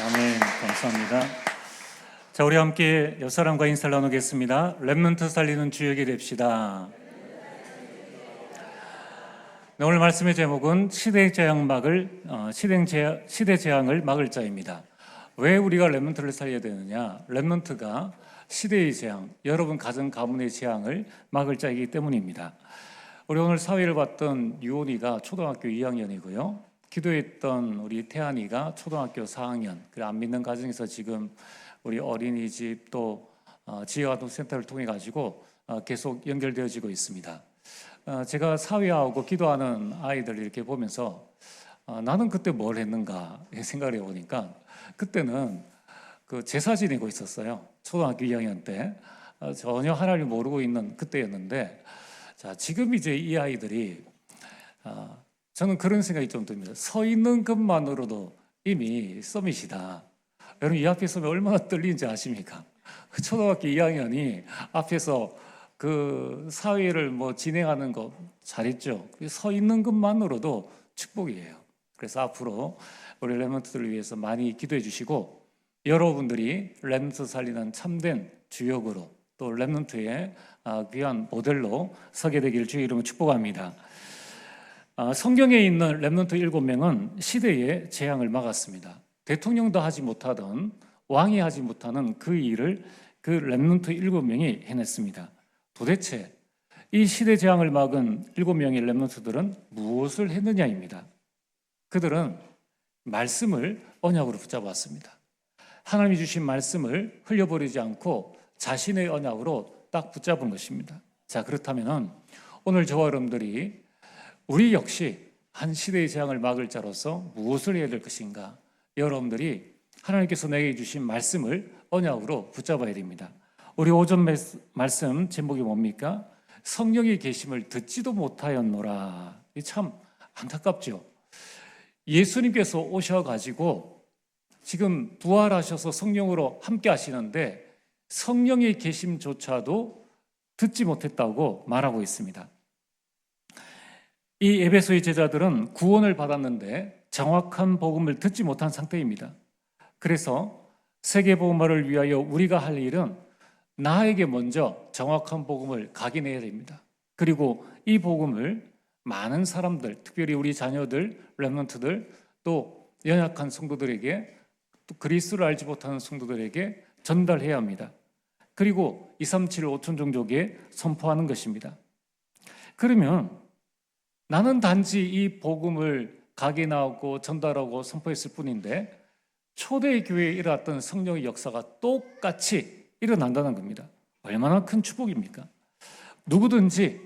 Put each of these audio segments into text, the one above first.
아멘. 감사합니다. 자, 우리 함께 옆 사람과 인사를 나누겠습니다. 렘넌트 살리는 주역이 됩시다. 네, 오늘 말씀의 제목은 시대 재앙을 막을 자입니다. 왜 우리가 렘넌트를 살려야 되느냐? 렘넌트가 시대의 재앙, 여러분 가정 가문의 재앙을 막을 자이기 때문입니다. 우리 오늘 사회를 봤던 유온이가 초등학교 2학년이고요. 기도했던 우리 태안이가 초등학교 4학년. 그래 안 믿는 가정에서 지금 우리 어린이집 또 지혜아동센터를 통해 가지고 계속 연결되어지고 있습니다. 제가 사회하고 기도하는 아이들 이렇게 보면서 나는 그때 뭘 했는가 생각을 해보니까 그때는 그 제사 지내고 있었어요. 초등학교 2학년 때 전혀 하나님을 모르고 있는 그때였는데, 자 지금 이제 이 아이들이 저는 그런 생각이 좀 듭니다. 서 있는 것만으로도 이미 서밋이다. 여러분 이 앞에 서면 얼마나 떨리는지 아십니까? 초등학교 2학년이 앞에서 그 사회를 진행하는 거 잘했죠. 서 있는 것만으로도 축복이에요. 그래서 앞으로 우리 렘넌트들을 위해서 많이 기도해 주시고, 여러분들이 렘넌트 살리는 참된 주역으로 또 렘넌트의 귀한 모델로 서게 되기를 주의 이름으로 축복합니다. 성경에 있는 렘넌트 7명은 시대의 재앙을 막았습니다. 대통령도 하지 못하던, 왕이 하지 못하는 그 일을 그 렘넌트 7명이 해냈습니다. 도대체 이 시대 재앙을 막은 7명의 렘넌트들은 무엇을 했느냐입니다. 그들은 말씀을 언약으로 붙잡았습니다. 하나님이 주신 말씀을 흘려버리지 않고 자신의 언약으로 딱 붙잡은 것입니다. 자, 그렇다면 오늘 저와 여러분들이 우리 역시 한 시대의 재앙을 막을 자로서 무엇을 해야 될 것인가? 여러분들이 하나님께서 내게 주신 말씀을 언약으로 붙잡아야 됩니다. 우리 오전 말씀 제목이 뭡니까? 성령의 계심을 듣지도 못하였노라. 참 안타깝죠. 예수님께서 오셔가지고 지금 부활하셔서 성령으로 함께 하시는데 성령의 계심조차도 듣지 못했다고 말하고 있습니다. 이 에베소의 제자들은 구원을 받았는데 정확한 복음을 듣지 못한 상태입니다. 그래서 세계복음화를 위하여 우리가 할 일은 나에게 먼저 정확한 복음을 각인해야 됩니다. 그리고 이 복음을 많은 사람들, 특별히 우리 자녀들, 렘넌트들, 또 연약한 성도들에게, 또 그리스도를 알지 못하는 성도들에게 전달해야 합니다. 그리고 237 5천 종족에 선포하는 것입니다. 그러면 나는 단지 이 복음을 각인하고 전달하고 선포했을 뿐인데 초대 교회에 일어났던 성령의 역사가 똑같이 일어난다는 겁니다. 얼마나 큰 축복입니까? 누구든지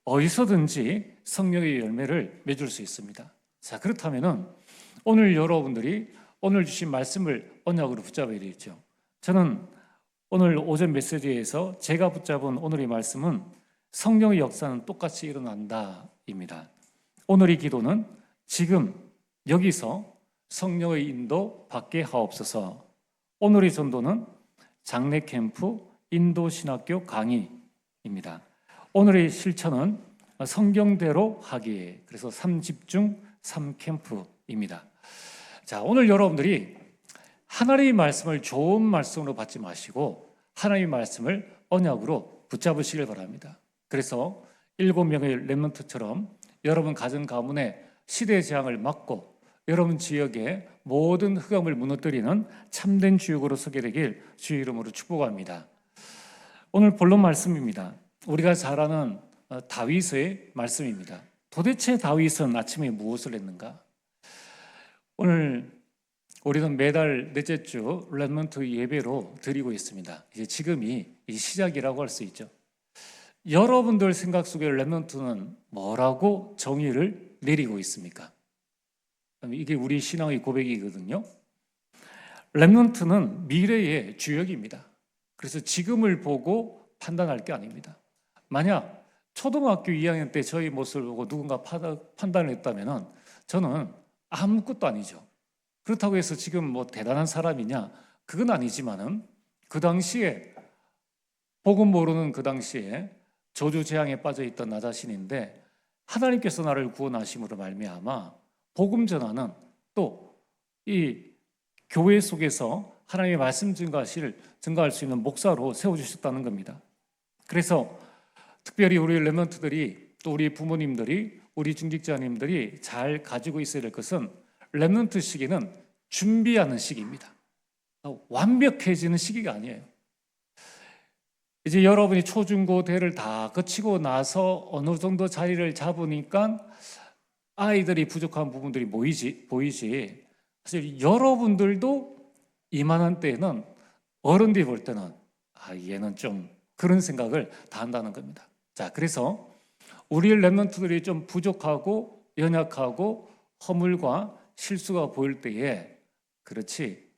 어디서든지 성령의 열매를 맺을 수 있습니다. 자, 그렇다면 오늘 여러분들이 오늘 주신 말씀을 언약으로 붙잡아야 되겠죠. 저는 오늘 오전 메시지에서 제가 붙잡은 오늘의 말씀은 성령의 역사는 똑같이 일어난다입니다. 오늘의 기도는 지금 여기서 성령의 인도 받게 하옵소서. 오늘의 전도는 장례 캠프 인도 신학교 강의입니다. 오늘의 실천은 성경대로 하기, 그래서 3집중 3캠프입니다. 자, 오늘 여러분들이 하나님의 말씀을 좋은 말씀으로 받지 마시고 하나님의 말씀을 언약으로 붙잡으시길 바랍니다. 그래서 7명의 렘넌트처럼 여러분 가정 가문의 시대 재앙을 막고 여러분 지역의 모든 흑암을 무너뜨리는 참된 주역으로 서게 되길 주의 이름으로 축복합니다. 오늘 본론 말씀입니다. 우리가 잘 아는 다윗의 말씀입니다. 도대체 다윗은 아침에 무엇을 했는가? 오늘 우리는 매달 넷째 주 렘넌트 예배로 드리고 있습니다. 이제 지금이 시작이라고 할 수 있죠. 여러분들 생각 속에 렘넌트는 뭐라고 정의를 내리고 있습니까? 이게 우리 신앙의 고백이거든요. 렘넌트는 미래의 주역입니다. 그래서 지금을 보고 판단할 게 아닙니다. 만약 초등학교 2학년 때 저희 모습을 보고 누군가 판단을 했다면 저는 아무것도 아니죠. 그렇다고 해서 지금 대단한 사람이냐? 그건 아니지만은 그 당시에 복음 모르는 그 당시에 저주 재앙에 빠져 있던 나 자신인데 하나님께서 나를 구원하심으로 말미암아 복음 전하는 또 이 교회 속에서 하나님의 말씀 증거할 수 있는 목사로 세워주셨다는 겁니다. 그래서 특별히 우리 렘넌트들이, 또 우리 부모님들이, 우리 중직자님들이 잘 가지고 있어야 될 것은, 렘넌트 시기는 준비하는 시기입니다. 완벽해지는 시기가 아니에요. 이제 여러분이 초중고대를 다 거치고 나서 어느 정도 자리를 잡으니까 아이들이 부족한 부분들이 보이지, 사실 여러분들도 이만한 때에는, 어른들이 볼 때는 얘는 좀, 그런 생각을 다 한다는 겁니다. 자, 그래서 우리 렘넌트들이 좀 부족하고 연약하고 허물과 실수가 보일 때에, 그렇지,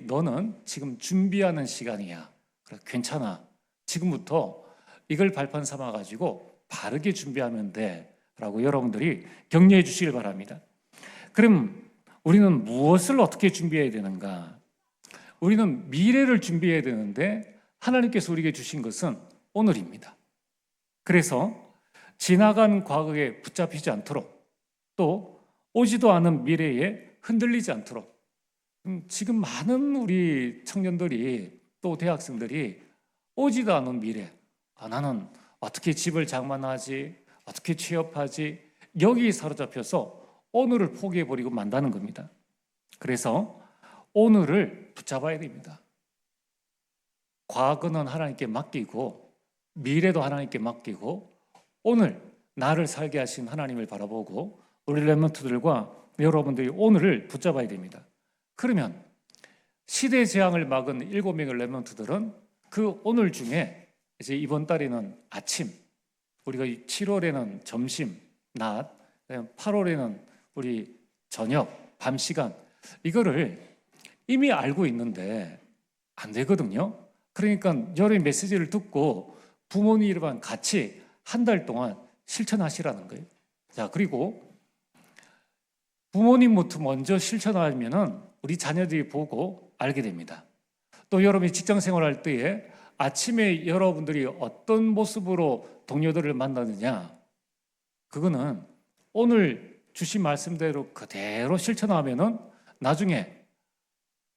너는 지금 준비하는 시간이야, 그래, 괜찮아, 지금부터 이걸 발판 삼아 가지고 바르게 준비하면 돼 라고 여러분들이 격려해 주시길 바랍니다. 그럼 우리는 무엇을 어떻게 준비해야 되는가? 우리는 미래를 준비해야 되는데, 하나님께서 우리에게 주신 것은 오늘입니다. 그래서 지나간 과거에 붙잡히지 않도록, 또 오지도 않은 미래에 흔들리지 않도록, 지금 많은 우리 청년들이, 또 대학생들이 오지도 않은 미래, 나는 어떻게 집을 장만하지, 어떻게 취업하지, 여기 사로잡혀서 오늘을 포기해버리고 만다는 겁니다. 그래서 오늘을 붙잡아야 됩니다. 과거는 하나님께 맡기고, 미래도 하나님께 맡기고, 오늘 나를 살게 하신 하나님을 바라보고, 우리 렘넌트들과 여러분들이 오늘을 붙잡아야 됩니다. 그러면 시대 재앙을 막은 7명의 렘넌트들은 그 오늘 중에, 이제 이번 달에는 아침, 우리가 7월에는 점심, 낮, 8월에는 우리 저녁, 밤 시간, 이거를 이미 알고 있는데 안 되거든요. 그러니까 여러분의 메시지를 듣고 부모님이랑 같이 한 달 동안 실천하시라는 거예요. 자, 그리고 부모님부터 먼저 실천하면은 우리 자녀들이 보고 알게 됩니다. 또 여러분이 직장 생활할 때에 아침에 여러분들이 어떤 모습으로 동료들을 만나느냐, 그거는 오늘 주신 말씀대로 그대로 실천하면은 나중에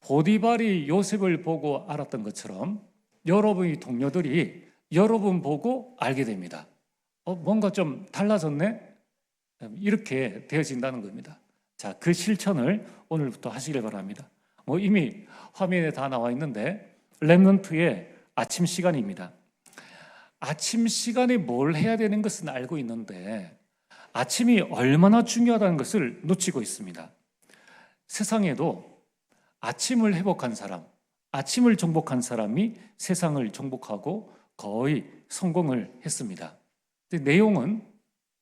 보디발이 요셉을 보고 알았던 것처럼 여러분의 동료들이 여러분 보고 알게 됩니다. 뭔가 좀 달라졌네? 이렇게 되어진다는 겁니다. 자, 그 실천을 오늘부터 하시길 바랍니다. 이미 화면에 다 나와 있는데, 렘넌트의 아침 시간입니다. 아침 시간에 뭘 해야 되는 것은 알고 있는데, 아침이 얼마나 중요하다는 것을 놓치고 있습니다. 세상에도 아침을 회복한 사람, 아침을 정복한 사람이 세상을 정복하고 거의 성공을 했습니다. 근데 내용은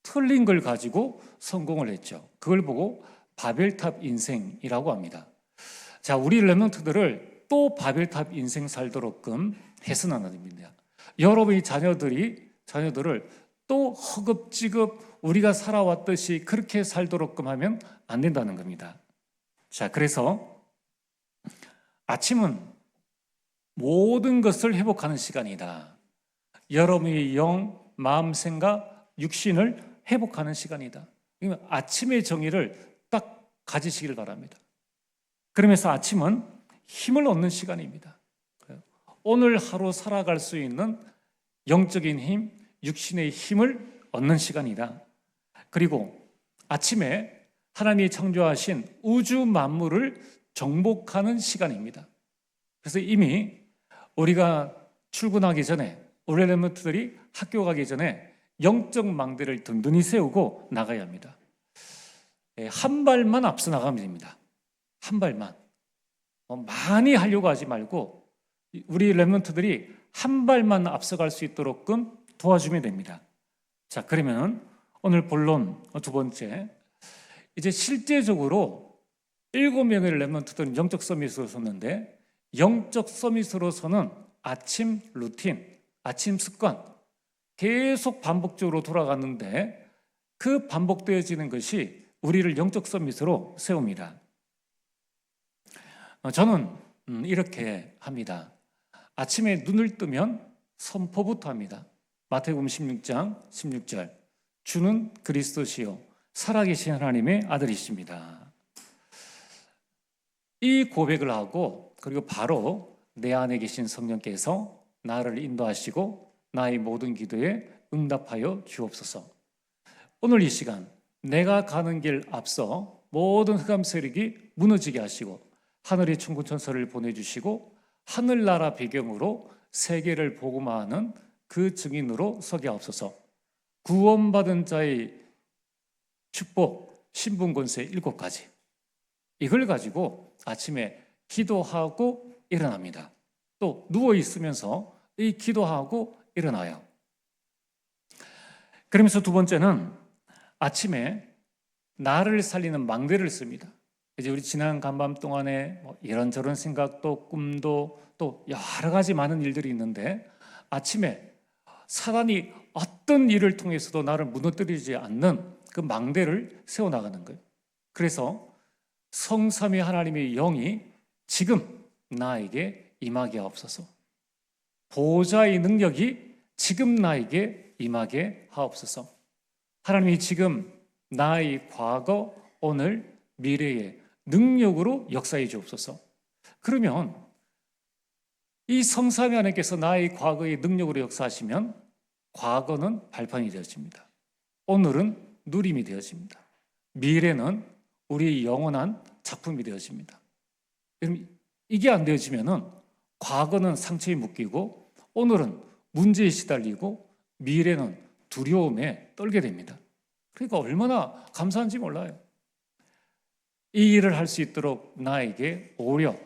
틀린 걸 가지고 성공을 했죠. 그걸 보고 바벨탑 인생이라고 합니다. 자, 우리 렘넌트들을 또 바벨탑 인생 살도록끔 해서는 안 됩니다. 여러분의 자녀들을 또 허겁지겁 우리가 살아왔듯이 그렇게 살도록끔 하면 안 된다는 겁니다. 자, 그래서 아침은 모든 것을 회복하는 시간이다. 여러분의 영, 마음, 생각, 육신을 회복하는 시간이다. 아침의 정의를 딱 가지시길 바랍니다. 그러면서 아침은 힘을 얻는 시간입니다. 오늘 하루 살아갈 수 있는 영적인 힘, 육신의 힘을 얻는 시간이다. 그리고 아침에 하나님이 창조하신 우주 만물을 정복하는 시간입니다. 그래서 이미 우리가 출근하기 전에, 우리 렘넌트들이 학교 가기 전에 영적 망대를 든든히 세우고 나가야 합니다. 한 발만 앞서 나가면 됩니다. 한 발만. 많이 하려고 하지 말고 우리 렘넌트들이 한 발만 앞서갈 수 있도록끔 도와주면 됩니다. 자, 그러면 오늘 본론 두 번째, 이제 실제적으로 7명의 렘넌트들은 영적 서밋으로 섰는데, 영적 서밋으로서는 아침 루틴, 아침 습관 계속 반복적으로 돌아가는데, 그 반복되어지는 것이 우리를 영적 서밋으로 세웁니다. 저는 이렇게 합니다. 아침에 눈을 뜨면 선포부터 합니다. 마태복음 16장 16절, 주는 그리스도시요 살아계신 하나님의 아들이십니다. 이 고백을 하고 그리고 바로 내 안에 계신 성령께서 나를 인도하시고 나의 모든 기도에 응답하여 주옵소서. 오늘 이 시간 내가 가는 길 앞서 모든 흑암 세력이 무너지게 하시고 하늘의 천군천사를 보내주시고 하늘나라 배경으로 세계를 복음화하는 그 증인으로 서게 하옵소서. 구원받은 자의 축복 신분 권세 7가지, 이걸 가지고 아침에 기도하고 일어납니다. 또 누워 있으면서 이 기도하고 일어나요. 그러면서 두 번째는 아침에 나를 살리는 망대를 씁니다. 이제 우리 지난 간밤 동안에 이런저런 생각도 꿈도 또 여러 가지 많은 일들이 있는데 아침에 사단이 어떤 일을 통해서도 나를 무너뜨리지 않는 그 망대를 세워나가는 거예요. 그래서 성삼위 하나님의 영이 지금 나에게 임하게 하옵소서. 보좌의 능력이 지금 나에게 임하게 하옵소서. 하나님이 지금 나의 과거, 오늘, 미래의 능력으로 역사해 주옵소서. 그러면 이 성삼위 하나님께서 나의 과거의 능력으로 역사하시면 과거는 발판이 되어집니다. 오늘은 누림이 되어집니다. 미래는 우리의 영원한 작품이 되어집니다. 이게 안 되어지면은 과거는 상처에 묶이고 오늘은 문제에 시달리고 미래는 두려움에 떨게 됩니다. 그러니까 얼마나 감사한지 몰라요. 이 일을 할 수 있도록 나에게 오력,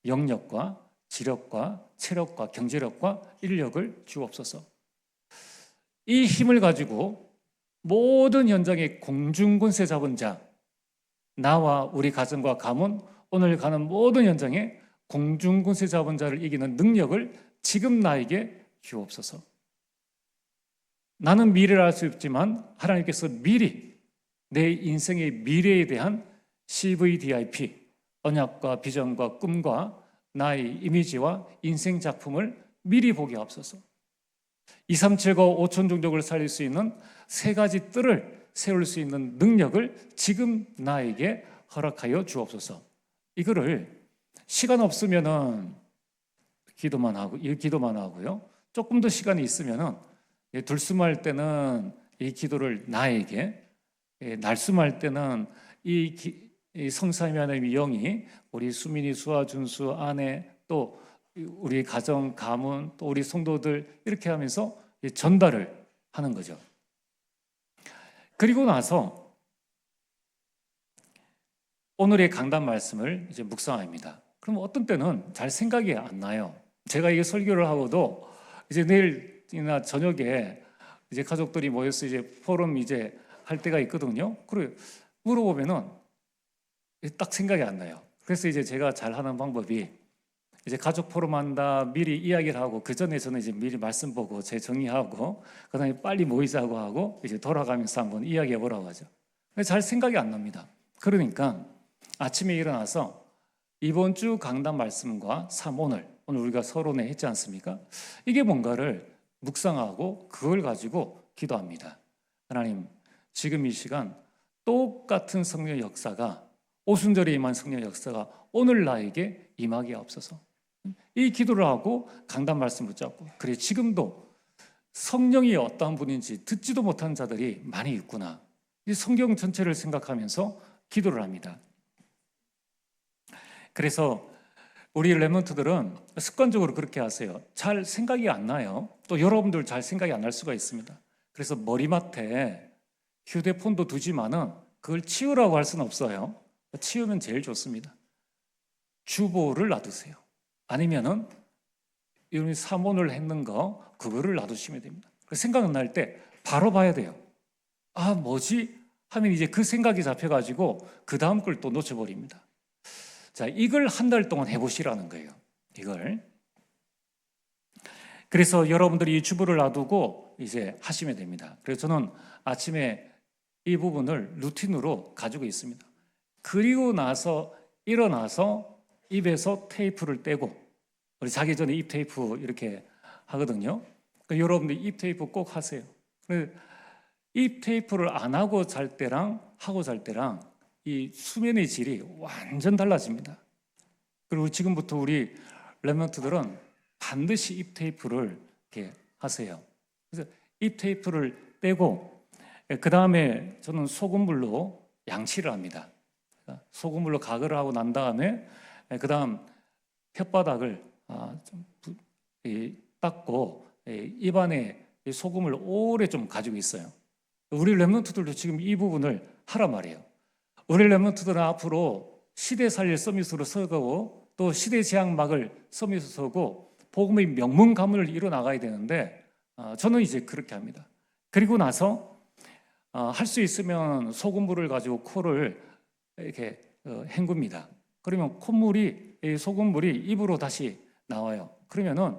영력과 지력과 체력과 경제력과 인력을 주옵소서. 이 힘을 가지고 모든 현장의 공중권세 잡은 자, 나와 우리 가정과 가문, 오늘 가는 모든 현장에 공중권세 잡은 자를 이기는 능력을 지금 나에게 주옵소서. 나는 미래를 알 수 없지만 하나님께서 미리 내 인생의 미래에 대한 CVDIP, 언약과 비전과 꿈과 나의 이미지와 인생 작품을 미리 보게 하옵소서. 2, 3, 7, 9, 5천 종족을 살릴 수 있는 3가지 뜰을 세울 수 있는 능력을 지금 나에게 허락하여 주옵소서. 이거를 시간 없으면은 기도만 하고요. 조금 더 시간이 있으면은 들숨할 때는 이 기도를 나에게, 날숨할 때는 이 성삼위 하나님의 영이 우리 수민이, 수아, 준수, 아내, 또 우리 가정, 가문, 또 우리 성도들 이렇게 하면서 전달을 하는 거죠. 그리고 나서 오늘의 강단 말씀을 이제 묵상합니다. 그럼 어떤 때는 잘 생각이 안 나요. 제가 이게 설교를 하고도 이제 내일이나 저녁에 이제 가족들이 모여서 이제 포럼 이제 할 때가 있거든요. 그래 물어보면은 딱 생각이 안 나요. 그래서 이제 제가 잘 하는 방법이 이제 가족 포럼 한다 미리 이야기를 하고 그 전에 저는 이제 미리 말씀 보고 제 정리하고 그다음에 빨리 모이자고 하고 이제 돌아가면서 한번 이야기해 보라고 하죠. 잘 생각이 안 납니다. 그러니까 아침에 일어나서 이번 주 강단 말씀과 오늘 우리가 서론에 했지 않습니까? 이게 뭔가를 묵상하고 그걸 가지고 기도합니다. 하나님, 지금 이 시간 똑같은 성령 역사가 오순절에 임한 성령 역사가 오늘 나에게 임하게 하옵소서. 이 기도를 하고 강단 말씀 붙잡고 그래 지금도 성령이 어떠한 분인지 듣지도 못한 자들이 많이 있구나. 이 성경 전체를 생각하면서 기도를 합니다. 그래서 우리 랩런트들은 습관적으로 그렇게 하세요. 잘 생각이 안 나요. 또 여러분들 잘 생각이 안 날 수가 있습니다. 그래서 머리맡에 휴대폰도 두지만은 그걸 치우라고 할 수는 없어요. 치우면 제일 좋습니다. 주보를 놔두세요. 아니면은 이런 사문을 했는 거 그거를 놔두시면 됩니다. 생각날 때 바로 봐야 돼요. 아 뭐지? 하면 이제 그 생각이 잡혀가지고 그 다음 걸 또 놓쳐버립니다. 자, 이걸 한 달 동안 해보시라는 거예요. 이걸. 그래서 여러분들이 이 주보를 놔두고 이제 하시면 됩니다. 그래서 저는 아침에 이 부분을 루틴으로 가지고 있습니다. 그리고 나서 일어나서 입에서 테이프를 떼고 우리 자기 전에 입 테이프 이렇게 하거든요. 그러니까 여러분들 입 테이프 꼭 하세요. 입 테이프를 안 하고 잘 때랑 하고 잘 때랑 이 수면의 질이 완전 달라집니다. 그리고 지금부터 우리 랩런트들은 반드시 입 테이프를 이렇게 하세요. 그래서 입 테이프를 떼고 그 다음에 저는 소금물로 양치를 합니다. 소금물로 가글을 하고 난 다음에 그 다음 혓바닥을 좀 닦고 입안에 소금을 오래 좀 가지고 있어요. 우리 랩런트들도 지금 이 부분을 하란 말이에요. 우리 랩런트들은 앞으로 시대 살릴 서밋으로 서고 또 시대 제약막을 서밋으로 서고 복음의 명문 가문을 이뤄 나가야 되는데 저는 이제 그렇게 합니다. 그리고 나서 할 수 있으면 소금물을 가지고 코를 이렇게 헹굽니다. 그러면 콧물이 소금물이 입으로 다시 나와요. 그러면은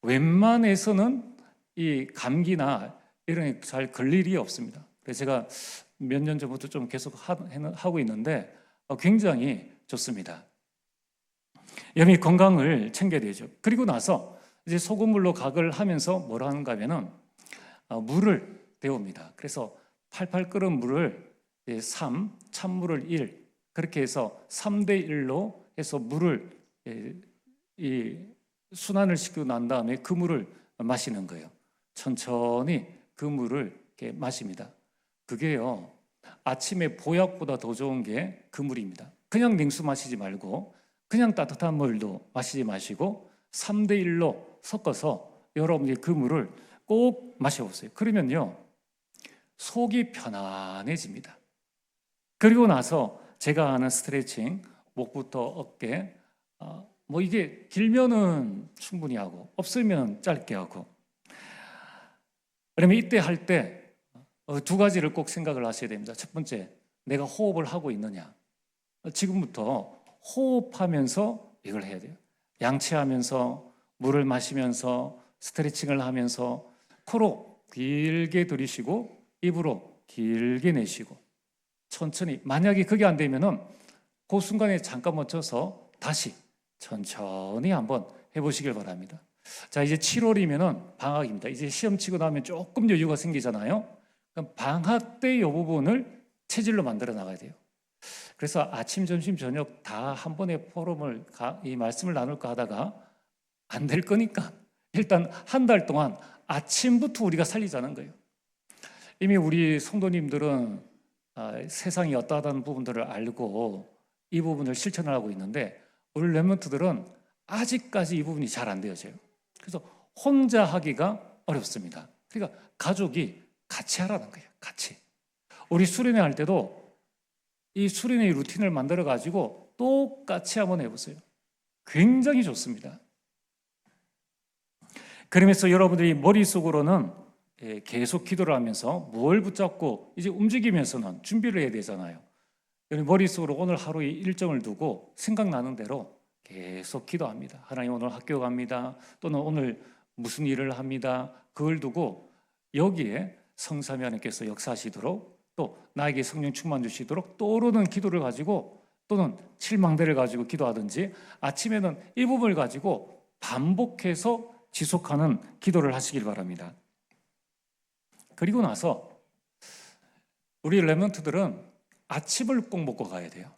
웬만해서는 이 감기나 이런 게 잘 걸릴 일이 없습니다. 그래서 제가 몇 년 전부터 좀 계속 하고 있는데 굉장히 좋습니다. 여러분이 건강을 챙겨야 되죠. 그리고 나서 이제 소금물로 가글 하면서 뭘 하는가 하면은 물을 데웁니다. 그래서 팔팔 끓은 물을 3, 찬물을 1 그렇게 해서 3대 1로 해서 물을 이 순환을 시키고 난 다음에 그 물을 마시는 거예요. 천천히 그 물을 이렇게 마십니다. 그게요, 아침에 보약보다 더 좋은 게 그 물입니다. 그냥 냉수 마시지 말고 그냥 따뜻한 물도 마시지 마시고 3대 1로 섞어서 여러분이 그 물을 꼭 마셔보세요. 그러면요, 속이 편안해집니다. 그리고 나서 제가 하는 스트레칭, 목부터 어깨, 뭐 이게 길면은 충분히 하고 없으면 짧게 하고. 그러면 이때 할 때 두 가지를 꼭 생각을 하셔야 됩니다. 첫 번째, 내가 호흡을 하고 있느냐. 지금부터 호흡하면서 이걸 해야 돼요. 양치하면서 물을 마시면서 스트레칭을 하면서 코로 길게 들이쉬고 입으로 길게 내쉬고 천천히. 만약에 그게 안 되면은 그 순간에 잠깐 멈춰서 다시 천천히 한번 해보시길 바랍니다. 자, 이제 7월이면은 방학입니다. 이제 시험 치고 나면 조금 여유가 생기잖아요. 그럼 방학 때 이 부분을 체질로 만들어 나가야 돼요. 그래서 아침, 점심, 저녁 다 한 번에 포럼을 이 말씀을 나눌까 하다가 안 될 거니까 일단 한 달 동안 아침부터 우리가 살리자는 거예요. 이미 우리 성도님들은 세상이 어떠하다는 부분들을 알고 이 부분을 실천을 하고 있는데 우리 랩런트들은 아직까지 이 부분이 잘 안 되어져요. 그래서 혼자 하기가 어렵습니다. 그러니까 가족이 같이 하라는 거예요. 같이. 우리 수련회 할 때도 이 수련회 루틴을 만들어 가지고 똑같이 한번 해보세요. 굉장히 좋습니다. 그러면서 여러분들이 머릿속으로는 계속 기도를 하면서 뭘 붙잡고 이제 움직이면서는 준비를 해야 되잖아요. 머릿속으로 오늘 하루의 일정을 두고 생각나는 대로 계속 기도합니다. 하나님, 오늘 학교 갑니다. 또는 오늘 무슨 일을 합니다. 그걸 두고 여기에 성삼위 하나님께서 역사하시도록 또 나에게 성령 충만 주시도록 떠오르는 기도를 가지고 또는 칠망대를 가지고 기도하든지 아침에는 이 부분을 가지고 반복해서 지속하는 기도를 하시길 바랍니다. 그리고 나서 우리 랩런트들은 아침을 꼭 먹고 가야 돼요.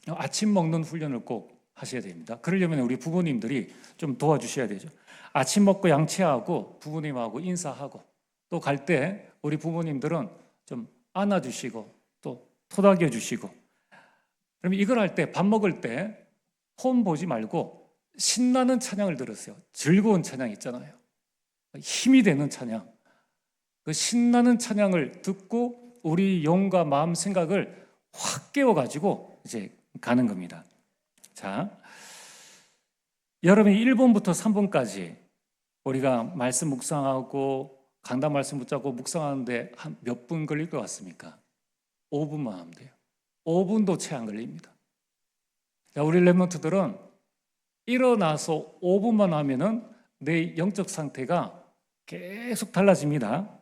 아침 먹는 훈련을 꼭 하셔야 됩니다. 그러려면 우리 부모님들이 좀 도와주셔야 되죠. 아침 먹고 양치하고 부모님하고 인사하고 또 갈 때 우리 부모님들은 좀 안아주시고 또 토닥여 주시고. 그럼 이걸 할 때, 밥 먹을 때 폰 보지 말고 신나는 찬양을 들으세요. 즐거운 찬양 있잖아요. 힘이 되는 찬양. 그 신나는 찬양을 듣고 우리 영과 마음 생각을 확 깨워가지고 이제 가는 겁니다. 자, 여러분이 1번부터 3번까지 우리가 말씀 묵상하고 강단 말씀 붙잡고 묵상하는데 한 몇 분 걸릴 것 같습니까? 5분만 하면 돼요. 5분도 채 안 걸립니다. 자, 우리 랩런트들은 일어나서 5분만 하면은 내 영적 상태가 계속 달라집니다.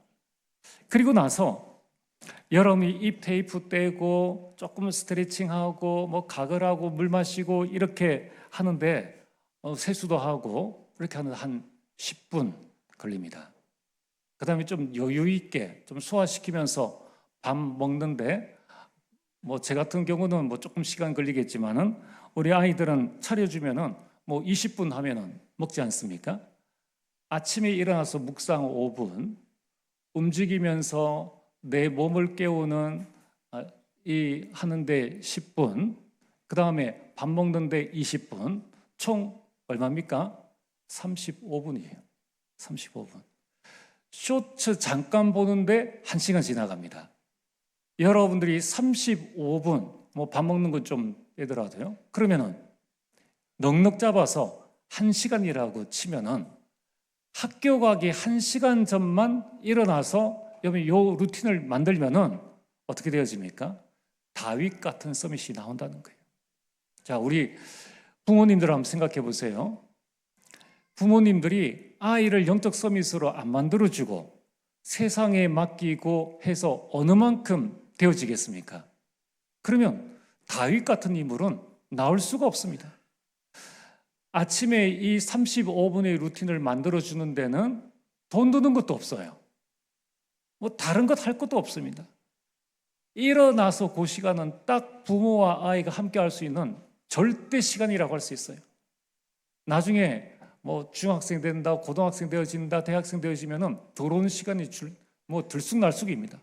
그리고 나서 여러분이 입 테이프 떼고 조금 스트레칭하고 뭐 가글하고 물 마시고 이렇게 하는데 세수도 하고 이렇게 하는 한 10분 걸립니다. 그 다음에 좀 여유 있게 좀 소화시키면서 밥 먹는데 뭐 제 같은 경우는 뭐 조금 시간 걸리겠지만은 우리 아이들은 차려주면은 뭐 20분 하면은 먹지 않습니까? 아침에 일어나서 묵상 5분, 움직이면서 내 몸을 깨우는 이 하는데 10분, 그 다음에 밥 먹는데 20분, 총 얼마입니까? 35분이에요. 35분. 쇼츠 잠깐 보는데 1시간 지나갑니다. 여러분들이 35분, 뭐 밥 먹는 건 좀 빼더라도요. 그러면은 넉넉 잡아서 1시간이라고 치면은 학교 가기 1시간 전만 일어나서 요 루틴을 만들면은 어떻게 되어집니까? 다윗 같은 서밋이 나온다는 거예요. 자, 우리 부모님들 한번 생각해 보세요. 부모님들이 아이를 영적 서밋으로 안 만들어주고 세상에 맡기고 해서 어느 만큼 되어지겠습니까? 그러면 다윗 같은 인물은 나올 수가 없습니다. 아침에 이 35분의 루틴을 만들어주는 데는 돈 드는 것도 없어요. 뭐 다른 것 할 것도 없습니다. 일어나서 그 시간은 딱 부모와 아이가 함께 할 수 있는 절대 시간이라고 할 수 있어요. 나중에 뭐 중학생 된다, 고등학생 되어진다, 대학생 되어지면은 들어오는 시간이 들쑥날쑥입니다.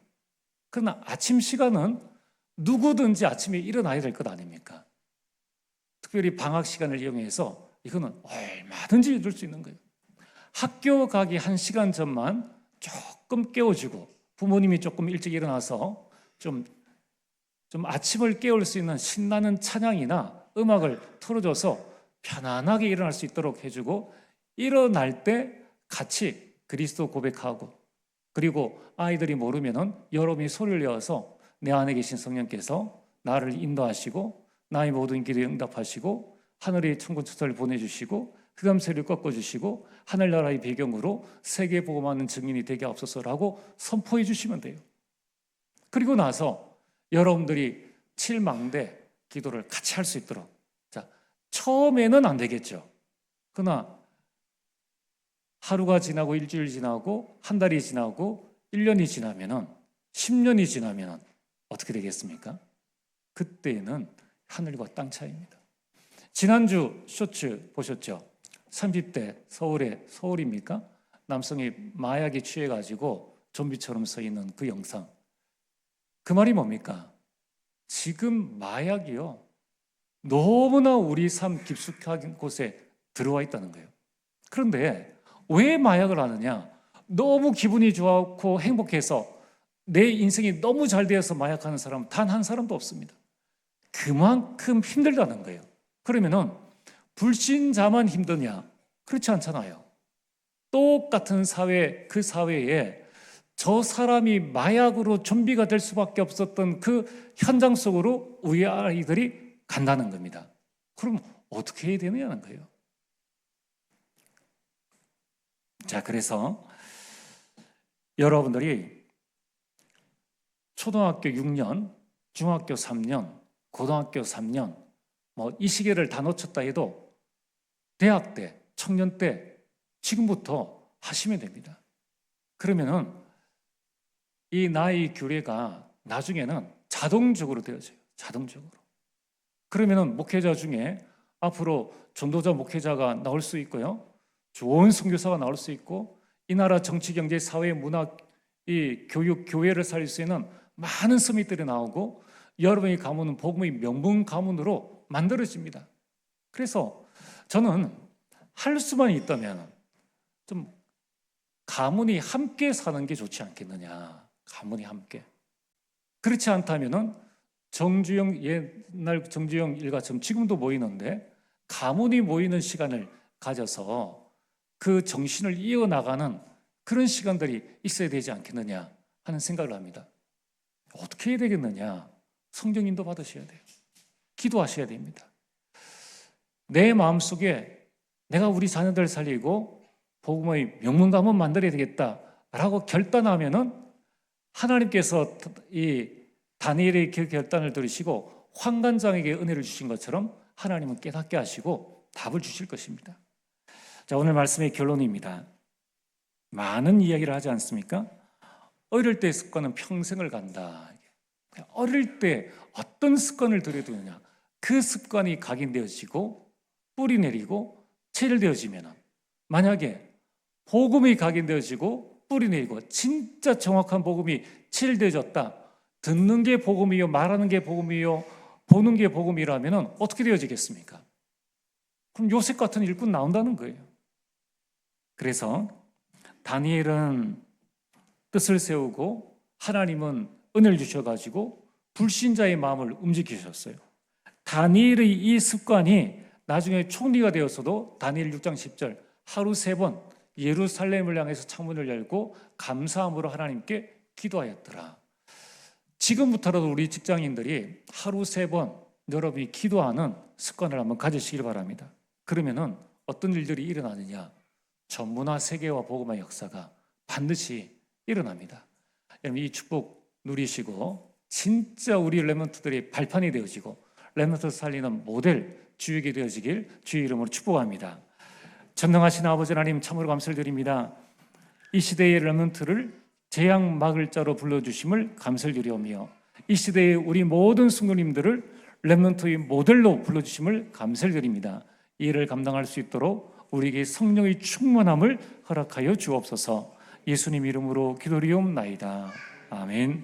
그러나 아침 시간은 누구든지 아침에 일어나야 될 것 아닙니까? 특별히 방학 시간을 이용해서 이거는 얼마든지 이룰 수 있는 거예요. 학교 가기 1시간 전만 조금 깨워주고 부모님이 조금 일찍 일어나서 좀 아침을 깨울 수 있는 신나는 찬양이나 음악을 틀어줘서 편안하게 일어날 수 있도록 해주고 일어날 때 같이 그리스도 고백하고 그리고 아이들이 모르면은 여러분이 소리를 내어서 내 안에 계신 성령께서 나를 인도하시고 나의 모든 길에 응답하시고 하늘의 천군천사를 보내주시고 흑암세를 꺾어주시고 하늘나라의 배경으로 세계 복음하는 증인이 되게 앞서서라고 선포해 주시면 돼요. 그리고 나서 여러분들이 칠망대 기도를 같이 할 수 있도록. 자, 처음에는 안 되겠죠. 그러나 하루가 지나고 일주일 지나고 한 달이 지나고 1년이 지나면은 10년이 지나면은 어떻게 되겠습니까? 그때는 하늘과 땅 차이입니다. 지난주 쇼츠 보셨죠? 30대 서울입니까? 남성이 마약에 취해가지고 좀비처럼 서 있는 그 영상. 그 말이 뭡니까? 지금 마약이요. 너무나 우리 삶 깊숙한 곳에 들어와 있다는 거예요. 그런데 왜 마약을 하느냐? 너무 기분이 좋고 행복해서 내 인생이 너무 잘 되어서 마약하는 사람 단 한 사람도 없습니다. 그만큼 힘들다는 거예요. 그러면은 불신자만 힘드냐? 그렇지 않잖아요. 똑같은 사회, 그 사회에 저 사람이 마약으로 좀비가 될 수밖에 없었던 그 현장 속으로 우리 아이들이 간다는 겁니다. 그럼 어떻게 해야 되느냐는 거예요. 자, 그래서 여러분들이 초등학교 6년, 중학교 3년, 고등학교 3년 이 시기를 다 놓쳤다 해도 대학 때, 청년 때 지금부터 하시면 됩니다. 그러면은 이 나의 규례가 나중에는 자동적으로 되어져요. 자동적으로. 그러면은 목회자 중에 앞으로 전도자 목회자가 나올 수 있고요. 좋은 선교사가 나올 수 있고 이 나라 정치, 경제, 사회, 문화, 이 교육, 교회를 살릴 수 있는 많은 서밋들이 나오고 여러분의 가문은 복음의 명문 가문으로 만들어집니다. 그래서 저는 할 수만 있다면 좀 가문이 함께 사는 게 좋지 않겠느냐. 가문이 함께. 그렇지 않다면은 옛날 정주영 일가처럼 지금도 모이는데 가문이 모이는 시간을 가져서 그 정신을 이어나가는 그런 시간들이 있어야 되지 않겠느냐 하는 생각을 합니다. 어떻게 해야 되겠느냐? 성령 인도 받으셔야 돼요. 기도하셔야 됩니다. 내 마음속에 내가 우리 자녀들 살리고 복음의 명문 가문 만들어야 되겠다라고 결단하면은 하나님께서 이 다니엘의 그 결단을 들으시고 환관장에게 은혜를 주신 것처럼 하나님은 깨닫게 하시고 답을 주실 것입니다. 자, 오늘 말씀의 결론입니다. 많은 이야기를 하지 않습니까? 어릴 때의 습관은 평생을 간다. 어릴 때 어떤 습관을 들여두느냐, 그 습관이 각인되어지고 뿌리 내리고 체질되어지면, 만약에 복음이 각인되어지고 뿌리 내리고 진짜 정확한 복음이 체질되어졌다, 듣는 게 복음이요 말하는 게 복음이요 보는 게 복음이라면 어떻게 되어지겠습니까? 그럼 요셉 같은 일꾼 나온다는 거예요. 그래서 다니엘은 뜻을 세우고 하나님은 은혜를 주셔가지고 불신자의 마음을 움직이셨어요. 다니엘의 이 습관이 나중에 총리가 되었어도 다니엘 6장 10절 하루 3번 예루살렘을 향해서 창문을 열고 감사함으로 하나님께 기도하였더라. 지금부터라도 우리 직장인들이 하루 3번 여러분이 기도하는 습관을 한번 가지시길 바랍니다. 그러면은 어떤 일들이 일어나느냐? 전문화 세계와 복음화 역사가 반드시 일어납니다. 여러분 이 축복 누리시고 진짜 우리 렘넌트들이 발판이 되어지고 렘넌트 살리는 모델 주역이 되어지길 주의 이름으로 축복합니다. 전능하신 아버지 하나님 참으로 감사를 드립니다. 이 시대의 렘넌트를 재앙 막을 자로 불러주심을 감사를 드리오며 이 시대의 우리 모든 성도님들을 렘넌트의 모델로 불러주심을 감사를 드립니다. 이 일을 감당할 수 있도록 우리에게 성령의 충만함을 허락하여 주옵소서. 예수님 이름으로 기도리옵나이다. 아멘.